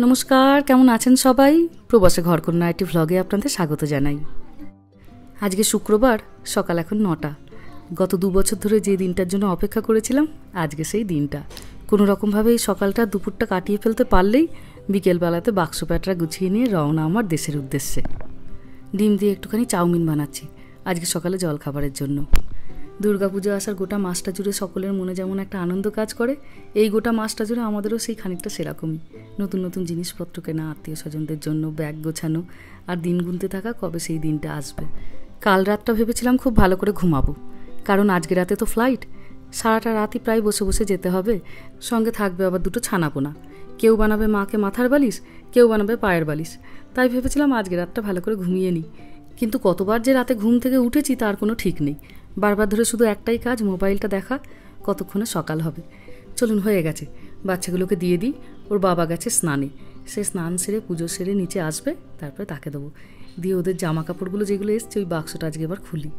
নমস্কার, কেমন আছেন সবাই? প্রবাসে ঘরকন্যা একটি ভ্লগে আপনাদের স্বাগত জানাই। আজকে শুক্রবার, সকাল এখন 9টা। গত 2 বছর ধরে যে দিনটার জন্য অপেক্ষা করেছিলাম, আজকে সেই দিনটা। কোনো রকমভাবে এই সকালটা দুপুরটা কাটিয়ে ফেলতে পারলেই বিকেলবেলাতে বাক্স প্যাটরা গুছিয়ে নিয়ে রওনা আমার দেশের উদ্দেশ্যে। ডিম দিয়ে একটুখানি চাউমিন বানাচ্ছি আজকে সকালে জলখাবারের জন্য। দুর্গাপুজো আসার গোটা মাসটা জুড়ে সকলের মনে যেমন একটা আনন্দ কাজ করে, এই গোটা মাসটা জুড়ে আমাদেরও সেই খানিকটা সেরকমই। নতুন নতুন জিনিসপত্র কেনা, আত্মীয় স্বজনদের জন্য ব্যাগ গোছানো, আর দিন গুনতে থাকা কবে সেই দিনটা আসবে। কাল রাতটা ভেবেছিলাম খুব ভালো করে ঘুমাবো, কারণ আজকে রাতে তো ফ্লাইট। সারাটা রাতই প্রায় বসে বসে যেতে হবে। সঙ্গে থাকবে আবার 2টো ছানাপোনা। কেউ বানাবে মাকে মাথার বালিশ, কেউ বানাবে পায়ের বালিশ। তাই ভেবেছিলাম আজকে রাতটা ভালো করে ঘুমিয়ে নিই। কিন্তু কতবার যে রাতে ঘুম থেকে উঠেছি তার কোনো ঠিক নেই। বারবার ধরে শুধু একটাই কাজ, মোবাইলটা দেখা, কতক্ষণে সকাল হবে। চলুন, হয়ে গেছে। বাচ্চাগুলোকে দিয়ে দিই। ওর বাবা গেছে স্নানে, সে স্নান সেরে পুজো সেরে নিচে আসবে, তারপরে তাকে দেবো। দিয়ে ওদের জামা কাপড়গুলো যেগুলো এসছে ওই বাক্সটা আজকে এবার খুলি।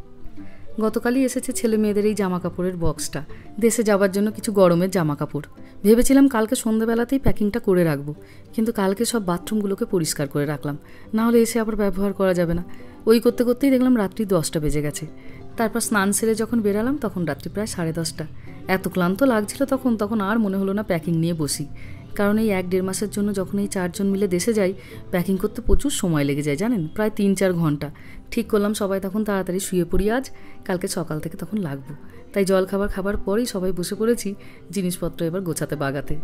গতকালই এসেছে ছেলে মেয়েদের এই জামা কাপড়ের বক্সটা, দেশে যাবার জন্য কিছু গরমের জামা কাপড়। ভেবেছিলাম কালকে সন্ধ্যাবেলাতেই প্যাকিংটা করে রাখবো, কিন্তু কালকে সব বাথরুমগুলোকে পরিষ্কার করে রাখলাম, নাহলে এসে আবার ব্যবহার করা যাবে না। ওই করতে করতেই দেখলাম রাত্রি 10টা বেজে গেছে। তারপর স্নান সেরে যখন বেরালাম তখন রাত্রি প্রায় 10:30। এত ক্লান্ত লাগছিল তখন আর মনে হলো না প্যাকিং নিয়ে বসি, কারণ এই 1-1.5 মাসের জন্য যখন এই 4 জন মিলে দেশে যাই, প্যাকিং করতে প্রচুর সময় লেগে যায় জানেন, প্রায় 3-4 ঘন্টা। ঠিক করলাম সবাই তখন তাড়াতাড়ি শুয়ে পড়ি, আজ কালকে সকাল থেকে তখন লাগবো। তাই জলখাবার খাবার পরেই সবাই বসে পড়েছি জিনিসপত্র এবার গোছাতে বাগাতে।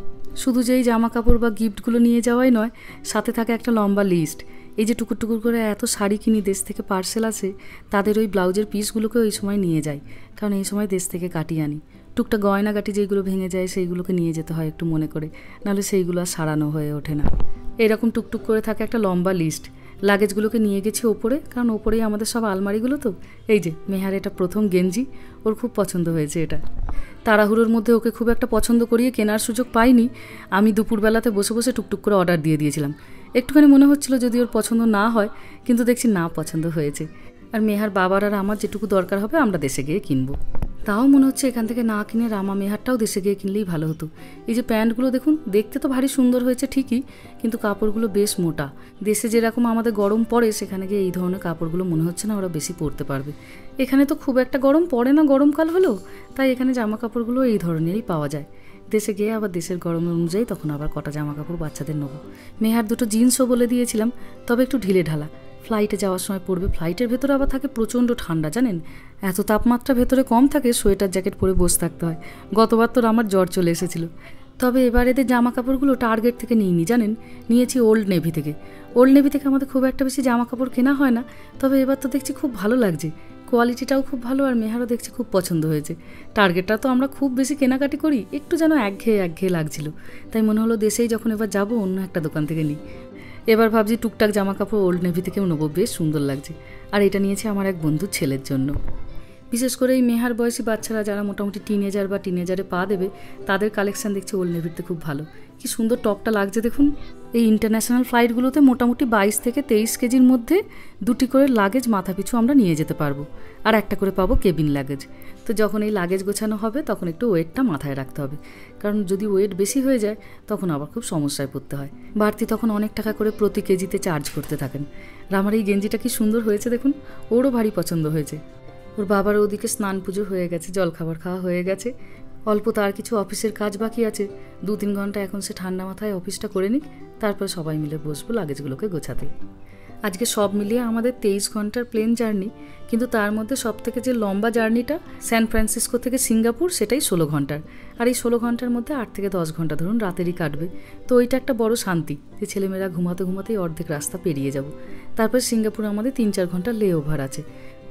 শুধু যেই জামা কাপড় বা গিফটগুলো নিয়ে যাওয়াই নয়, সাথে থাকে একটা লম্বা লিস্ট। এই যে টুকুর টুকুর করে এত শাড়ি কিনি, দেশ থেকে পার্সেল আসে, তাদের ওই ব্লাউজের পিসগুলোকে ওই সময় নিয়ে যাই, কারণ এই সময় দেশ থেকে কাটিয়ে আনি। টুকটা গয়নাগাটি যেগুলো ভেঙে যায় সেইগুলোকে নিয়ে যেতে হয় একটু মনে করে, নাহলে সেইগুলো আর সারানো হয়ে ওঠে না। এরকম টুকটুক করে থাকে একটা লম্বা লিস্ট। লাগেজগুলোকে নিয়ে গেছি ওপরে, কারণ ওপরেই আমাদের সব আলমারিগুলো তো। এই যে মেহার এটা প্রথম গেঞ্জি, ওর খুব পছন্দ হয়েছে এটা। তাড়াহুড়োর মধ্যে ওকে খুব একটা পছন্দ করিয়ে কেনার সুযোগ পাইনি। আমি দুপুরবেলাতে বসে বসে টুকটুক করে অর্ডার দিয়ে দিয়েছিলাম। একটুখানি মনে হচ্ছিল যদি ওর পছন্দ না হয়, কিন্তু দেখছি না, পছন্দ হয়েছে। আর মেহার বাবার আর আমার যেটুকু দরকার হবে আমরা দেশে গিয়ে কিনবো। তাও মনে হচ্ছে এখান থেকে না কিনে রামা মেহারটাও দেশে গিয়ে কিনলেই ভালো হতো। এই যে প্যান্টগুলো দেখুন, দেখতে তো ভারী সুন্দর হয়েছে ঠিকই, কিন্তু কাপড়গুলো বেশ মোটা। দেশে যেরকম আমাদের গরম পড়ে, সেখানে গিয়ে এই ধরনের কাপড়গুলো মনে হচ্ছে না ওরা বেশি পরতে পারবে। এখানে তো খুব একটা গরম পড়ে না গরমকাল হলেও, তাই এখানে জামা কাপড়গুলো এই ধরনেরই পাওয়া যায়। দেশে গিয়ে আবার দেশের গরম অনুযায়ী তখন আবার কটা জামা কাপড় বাচ্চাদের নেবো। মেহার 2টো জিন্সও বলে দিয়েছিলাম, তবে একটু ঢিলে ঢালা। ফ্লাইটে যাওয়ার সময় পড়বে। ফ্লাইটের ভেতরে আবার থাকে প্রচণ্ড ঠান্ডা জানেন, এত তাপমাত্রা ভেতরে কম থাকে, সোয়েটার জ্যাকেট পরে বসে থাকতে হয়। গতবার তো আমার জ্বর চলে এসেছিল। তবে এবার এদের জামা কাপড়গুলো টার্গেট থেকে নিইনি জানেন, নিয়েছি ওল্ড নেভি থেকে। ওল্ড নেভি থেকে আমাদের খুব একটা বেশি জামা কাপড় কেনা হয় না, তবে এবার তো দেখছি খুব ভালো লাগছে, কোয়ালিটিটাও খুব ভালো, আর মেহারও দেখছি খুব পছন্দ হয়েছে। টার্গেটটা তো আমরা খুব বেশি কেনাকাটি করি, একটু যেন একঘেয়ে লাগছিল, তাই মনে হলো দেশেই যখন এবার যাবো অন্য একটা দোকান থেকে নিই। এবার ভাবছি টুকটাক জামা কাপড় ওল্ড নেভি থেকেও নেবো, বেশ সুন্দর লাগছে। আর এটা নিয়েছি আমার এক বন্ধুর ছেলের জন্য। বিশেষ করে এই মেহার বয়সী বাচ্চারা যারা মোটামুটি টিনেজার বা টিনেজারে পা দেবে, তাদের কালেকশান দেখছি ওল্ড নেভিতে খুব ভালো। কি সুন্দর টপটা লাগছে দেখুন। এই ইন্টারন্যাশনাল ফ্লাইটগুলোতে মোটামুটি 22 থেকে 23 কেজির মধ্যে 2টি করে লাগেজ মাথা পিছু আমরা নিয়ে যেতে পারবো, আর একটা করে পাবো কেবিন লাগেজ। তো যখন এই লাগেজ গোছানো হবে তখন একটু ওয়েটটা মাথায় রাখতে হবে, কারণ যদি ওয়েট বেশি হয়ে যায় তখন আবার খুব সমস্যায় পড়তে হয়। বাড়তি তখন অনেক টাকা করে প্রতি কেজিতে চার্জ করতে থাকেন। আর আমার এই গেঞ্জিটা কি সুন্দর হয়েছে দেখুন, ওরও ভারী পছন্দ হয়েছে। ওর বাবার ওদিকে স্নান পুজো হয়ে গেছে, জলখাবার খাওয়া হয়ে গেছে, অল্প তার কিছু অফিসের কাজ বাকি আছে। 2-3 ঘন্টা এখন সে ঠান্ডা মাথায় অফিসটা করে নিক, তারপর সবাই মিলে বসবো লাগেজগুলোকে গোছাতে। আজকে সব মিলিয়ে আমাদের 23 ঘন্টার প্লেন জার্নি, কিন্তু তার মধ্যে সব থেকে যে লম্বা জার্নিটা সান ফ্রান্সিসকো থেকে সিঙ্গাপুর, সেটাই 16 ঘন্টার। আর এই 16 ঘন্টার মধ্যে 8 থেকে 10 ঘন্টা ধরুন রাতেরই কাটবে। তো ওইটা একটা বড় শান্তি যে ছেলেমেয়েরা ঘুমাতে ঘুমাতেই অর্ধেক রাস্তা পেরিয়ে যাব। তারপর সিঙ্গাপুরে আমাদের 3-4 ঘন্টা লে ওভার আছে,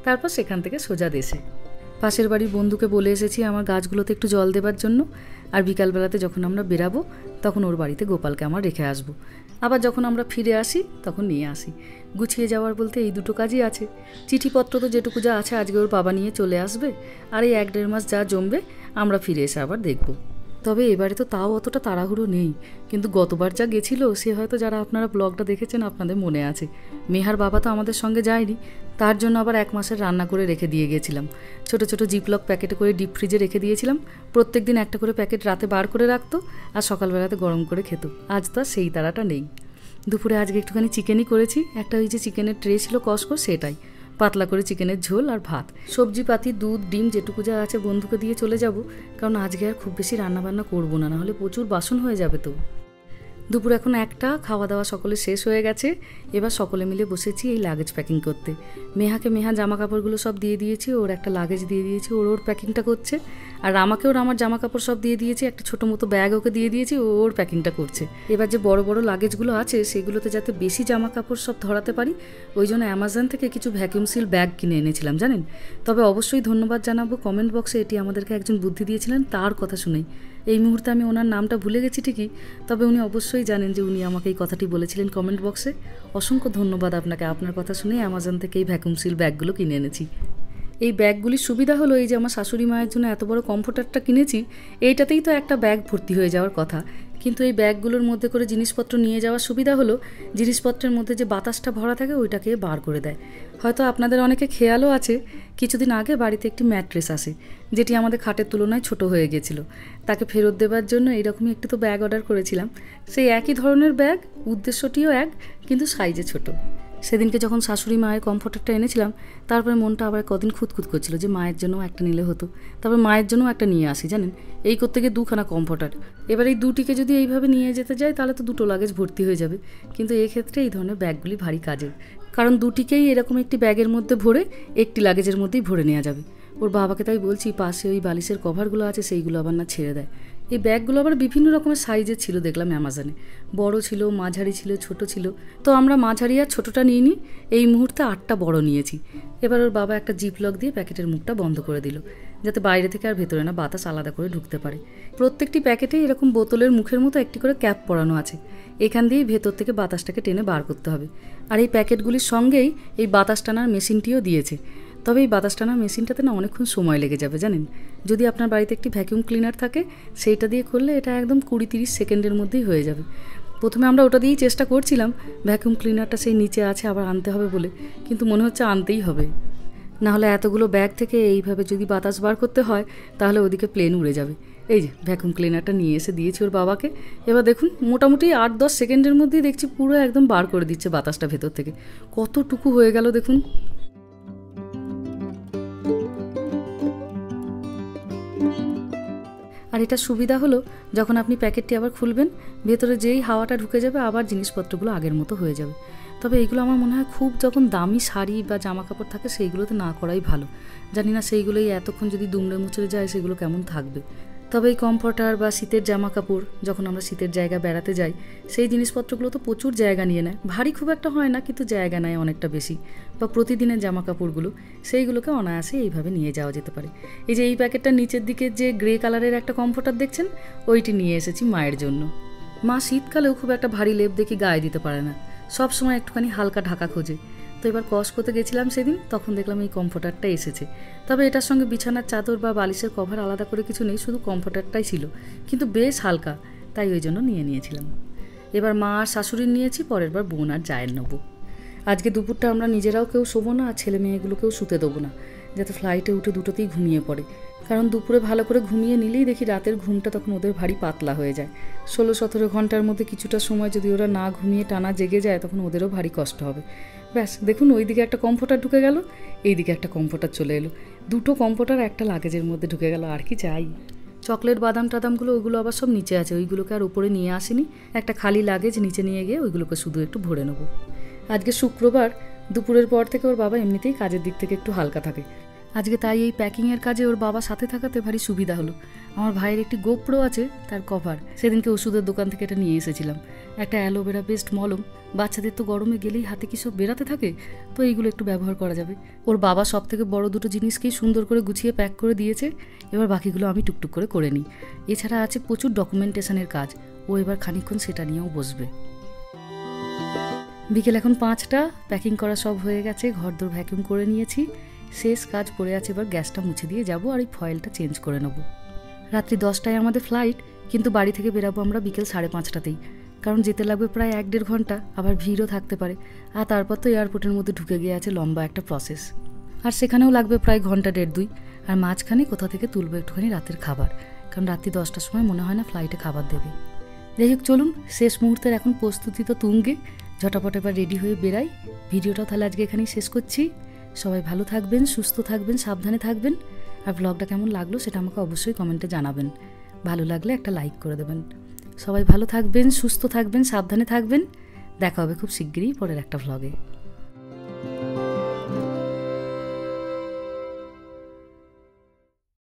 তারপর সেখান থেকে সোজা দেশে। পাশের বাড়ির বন্ধুকে বলে এসেছি আমার গাছগুলোতে একটু জল দেবার জন্য, আর বিকালবেলাতে যখন আমরা বেরাবো তখন ওর বাড়িতে গোপালকে আমার রেখে আসবো। আবার যখন আমরা ফিরে আসি তখন নিয়ে আসি। গুছিয়ে যাওয়ার বলতে এই 2টো কাজই আছে। চিঠিপত্র তো যেটুকু যা আছে আজকে ওর বাবা নিয়ে চলে আসবে, আর এই 1-1.5 মাস যা জমবে আমরা ফিরে এসে আবার দেখব। তবে এবারে তো তাও অতটা তাড়াহুড়ো নেই, কিন্তু গতবার যা গেছিল সে হয়তো যারা আপনারা ব্লগটা দেখেছেন আপনাদের মনে আছে। মেহার বাবা তো আমাদের সঙ্গে যায়নি, তার জন্য আবার 1 মাসের রান্না করে রেখে দিয়ে গেছিলাম। ছোট ছোট জিপলক প্যাকেটে করে ডিপ ফ্রিজে রেখে দিয়েছিলাম। প্রত্যেক দিন একটা করে প্যাকেট রাতে বার করে রাখতো আর সকালবেলাতে গরম করে খেত। আজ তো আর সেই তাড়াটা নেই। দুপুরে আজকে একটুখানি চিকেনই করেছি। একটা ওই যে চিকেনের ট্রে ছিল কসকো, সেটাই পাতলা করে চিকেনের ঝোল আর ভাত, সবজিপাতি, দুধ, ডিম যেটুকু যা আছে বন্ধুকে দিয়ে চলে যাব, কারণ আজকে আর খুব বেশি রান্নাবান্না করবো না, নাহলে প্রচুর বাসন হয়ে যাবে। তো দুপুর এখন 1টা, খাওয়া দাওয়া সকলে শেষ হয়ে গেছে। এবার সকলে মিলে বসেছি এই লাগেজ প্যাকিং করতে। মেহাকে মেহা জামা কাপড়গুলো সব দিয়ে দিয়েছি, ওর একটা লাগেজ দিয়ে দিয়েছি, ওর প্যাকিংটা করছে। আর আমাকেও আমার জামা কাপড় সব দিয়ে দিয়েছি, একটা ছোটো মতো ব্যাগ ওকে দিয়ে দিয়েছি, ওর প্যাকিংটা করছে। এবার যে বড় বড় লাগেজগুলো আছে সেগুলোতে যাতে বেশি জামা কাপড় সব ধরাতে পারি, ওই জন্য অ্যামাজন থেকে কিছু ভ্যাকিউম সিল ব্যাগ কিনে এনেছিলাম জানেন। তবে অবশ্যই ধন্যবাদ জানাবো কমেন্ট বক্সে, এটি আমাদেরকে একজন বুদ্ধি দিয়েছিলেন, তার কথা শুনেই। এই মুহূর্তে আমি ওনার নামটা ভুলে গেছি ঠিকই, তবে উনি অবশ্যই জানেন যে উনি আমাকে এই কথাটি বলেছিলেন কমেন্ট বক্সে। অসংখ্য ধন্যবাদ আপনাকে, আপনার কথা শুনে অ্যামাজন থেকে এই ভ্যাকুম সিল ব্যাগগুলো কিনে এনেছি। এই ব্যাগগুলির সুবিধা হলো এই যে আমার শাশুড়ি মায়ের জন্য এত বড় কমফোর্টারটা কিনেছি, এইটাতেই তো একটা ব্যাগ ভর্তি হয়ে যাওয়ার কথা, কিন্তু এই ব্যাগগুলোর মধ্যে করে জিনিসপত্র নিয়ে যাওয়ার সুবিধা হলো জিনিসপত্রের মধ্যে যে বাতাসটা ভরা থাকে ওইটাকে বার করে দেয়। হয়তো আপনাদের অনেকে খেয়ালও আছে, কিছুদিন আগে বাড়িতে একটি ম্যাট্রেস আসে যেটি আমাদের খাটের তুলনায় ছোট হয়ে গেছিলো। তাকে ফেরত দেওয়ার জন্য এইরকমই একটু তো ব্যাগ অর্ডার করেছিলাম। সেই একই ধরনের ব্যাগ, উদ্দেশ্যটিও এক, কিন্তু সাইজে ছোট। সেদিনকে যখন শাশুড়ি মায়ের কমফোর্টারটা এনেছিলাম, তারপরে মনটা আবার কদিন খুঁতখুত করছিল যে মায়ের জন্যও একটা নিলে হতো, তারপর মায়ের জন্যও একটা নিয়ে আসি জানেন। এই করতে গিয়ে 2খানা কমফোর্টার। এবার এই দুটিকে যদি এইভাবে নিয়ে যেতে যাই তাহলে তো 2টো লাগেজ ভর্তি হয়ে যাবে, কিন্তু এক্ষেত্রে এই ধরনের ব্যাগগুলি ভারী কাজের, কারণ দুটিকেই এরকম একটি ব্যাগের মধ্যে ভরে একটি লাগেজের মধ্যেই ভরে নেওয়া যাবে। ওর বাবাকে তাই বলছি পাশে ওই বালিশের কভারগুলো আছে সেইগুলো আবার না ছেড়ে দেয়। এই ব্যাগগুলো আবার বিভিন্ন রকমের সাইজের ছিল দেখলাম অ্যামাজনে, বড় ছিল, মাঝারি ছিল, ছোট ছিল। তো আমরা মাঝারি আর ছোটোটা নিয়ে নিই, এই মুহূর্তে 8টা বড় নিয়েছি। এবার ওর বাবা একটা জিপলক দিয়ে প্যাকেটের মুখটা বন্ধ করে দিল, যাতে বাইরে থেকে আর ভেতরে না বাতাস আলাদা করে ঢুকতে পারে। প্রত্যেকটি প্যাকেটে এরকম বোতলের মুখের মতো একটি করে ক্যাপ পরানো আছে, এখান দিয়েই ভেতর থেকে বাতাসটাকে টেনে বার করতে হবে। আর এই প্যাকেটগুলির সঙ্গেই এই বাতাস টানার মেশিনটিও দিয়েছে। তবে এই বাতাস টানার মেশিনটাতে না অনেকক্ষণ সময় লেগে যাবে জানেন। যদি আপনার বাড়িতে একটি ভ্যাকিউম ক্লিনার থাকে সেইটা দিয়ে করলে এটা একদম 20-30 সেকেন্ডের মধ্যেই হয়ে যাবে। প্রথমে আমরা ওটা দিয়েই চেষ্টা করছিলাম, ভ্যাকিউম ক্লিনারটা সেই নিচে আছে আবার আনতে হবে বলে, কিন্তু মনে হচ্ছে আনতেই হবে, নাহলে এতগুলো ব্যাগ থেকে এইভাবে যদি বাতাস বার করতে হয় তাহলে ওদিকে প্লেন উড়ে যাবে। এই যে ভ্যাকুম ক্লিনারটা নিয়ে এসে দিয়েছি ওর বাবাকে। এবার দেখুন মোটামুটি 8-10 সেকেন্ডের মধ্যেই দেখছি পুরো একদম বার করে দিচ্ছে বাতাসটা ভেতর থেকে। কতটুকু হয়ে গেল দেখুন। আর এটা সুবিধা হলো যখন আপনি প্যাকেটটি আবার খুলবেন, ভেতরে যেই হাওয়াটা ঢুকে যাবে আবার জিনিসপত্রগুলো আগের মতো হয়ে যাবে। তবে এইগুলো আমার মনে হয় খুব যখন দামি শাড়ি বা জামা কাপড় থাকে সেইগুলোতে না করাই ভালো। জানি না সেইগুলোই এতক্ষণ যদি দুমড়ে মুচড়ে যায় সেগুলো কেমন থাকবে। তবে এই কমফর্টার বা শীতের জামা কাপড় যখন আমরা শীতের জায়গা বেড়াতে যাই সেই জিনিসপত্রগুলো তো প্রচুর জায়গা নিয়ে নেয়, ভারী খুব একটা হয় না কিন্তু জায়গা নেয় অনেকটা বেশি। বা প্রতিদিনের জামা কাপড়গুলো সেইগুলোকে অনায়াসে এইভাবে নিয়ে যাওয়া যেতে পারে। এই যে এই প্যাকেটটার নিচের দিকে যে গ্রে কালারের একটা কমফর্টার দেখছেন, ওইটি নিয়ে এসেছি মায়ের জন্য। মা শীতকালেও খুব একটা ভারী লেপ দেখি গায়ে দিতে পারে না, সব সময় একটুখানি হালকা ঢাকা খোঁজে। তো এবার কসকোতে গেছিলাম সেদিন, তখন দেখলাম এই কমফর্টারটা এসেছে। তবে এটার সঙ্গে বিছানার চাদর বা বালিশের কভার আলাদা করে কিছু নেই, শুধু কমফর্টারটাই ছিল, কিন্তু বেশ হালকা, তাই ওই জন্য নিয়েছিলাম। এবার মা আর শাশুড়ির নিয়েছি, পরের বার বোন আর জায়ের নেবো। আজকে দুপুরটা আমরা নিজেরাও কেউ শোবো না আর ছেলে মেয়েগুলোকেও শুতে দেবো না, যাতে ফ্লাইটে উঠে দুটোতেই ঘুমিয়ে পড়ে। কারণ দুপুরে ভালো করে ঘুমিয়ে নিলেই দেখি রাতের ঘুমটা তখন ওদের ভারী পাতলা হয়ে যায়। 16-17 ঘন্টার মধ্যে কিছুটা সময় যদি ওরা না ঘুমিয়ে টানা জেগে যায় তখন ওদেরও ভারী কষ্ট হবে। ব্যাস দেখুন, ওইদিকে একটা কমফোর্টার ঢুকে গেল, এইদিকে একটা কমফোর্টার চলে এলো, 2টো কমফোর্টার একটা লাগেজের মধ্যে ঢুকে গেল, আর কি চাই। চকলেট বাদাম টাদামগুলো ওইগুলো আবার সব নিচে আছে, ওইগুলোকে আর উপরে নিয়ে আসিনি। একটা খালি লাগেজ নিচে নিয়ে গিয়ে ওইগুলোকে শুধু একটু ভরে নেবো। আজকে শুক্রবার, দুপুরের পর থেকে ওর বাবা এমনিতেই কাজের দিক থেকে একটু হালকা থাকে। আজকে তাই এই প্যাকিংয়ের কাজে ওর বাবা সাথে থাকাতে ভারী সুবিধা হলো। আমার ভাইয়ের একটি গোপ্রো আছে, তার কভার, সেদিনকে ওষুধের দোকান থেকে এটা নিয়ে এসেছিলাম। একটা অ্যালোভেরা বেস্ট মলম, বাচ্চাদের তো গরমে গেলেই হাতে কি সব বেরাতে থাকে, তো এইগুলো একটু ব্যবহার করা যাবে। ওর বাবা সব থেকে বড় 2টো জিনিসকেই সুন্দর করে গুছিয়ে প্যাক করে দিয়েছে, এবার বাকিগুলো আমি টুকটুক করে নিই। এছাড়া আছে প্রচুর ডকুমেন্টেশনের কাজ, ও এবার খানিকক্ষণ সেটা নিয়েও বসবে। বিকেল এখন 5টা, প্যাকিং করা সব হয়ে গেছে, ঘরদোর ভ্যাকিউম করে নিয়েছি, শেষ কাজ পড়ে আছে এবার গ্যাসটা মুছে দিয়ে যাব আর এই ফয়েলটা চেঞ্জ করে নেব। রাত্রি 10টায় আমাদের ফ্লাইট, কিন্তু বাড়ি থেকে বেরাবো আমরা বিকেল 5:30টাতেই, কারণ যেতে লাগবে প্রায় 1-1.5 ঘন্টা, আবার ভিড়ও থাকতে পারে। আর তারপর তো এয়ারপোর্টের মধ্যে ঢুকে গিয়ে আছে লম্বা একটা প্রসেস, আর সেখানেও লাগবে প্রায় 1-1.5 ঘন্টা। আর মাঝখানে কোথা থেকে তুলবো একটুখানি রাতের খাবার, কারণ রাত্রি 10টার সময় মনে হয় না ফ্লাইটে খাবার দেবে। যাই হোক, চলুন শেষ মুহূর্তের এখন প্রস্তুতি তো তুঙ্গে, ঝটাপট এবার রেডি হয়ে বেরাই। ভিডিওটাও তাহলে আজকে এখানেই শেষ করছি। সবাই ভালো থাকবেন, সুস্থ থাকবেন, সাবধানে থাকবেন। আর ব্লগটা কেমন লাগলো সেটা আমাকে অবশ্যই কমেন্টে জানাবেন। ভালো লাগলে একটা লাইক করে দেবেন। সবাই ভালো থাকবেন, সুস্থ থাকবেন, সাবধানে থাকবেন। দেখা হবে খুব শিগগিরই পরের একটা ব্লগে।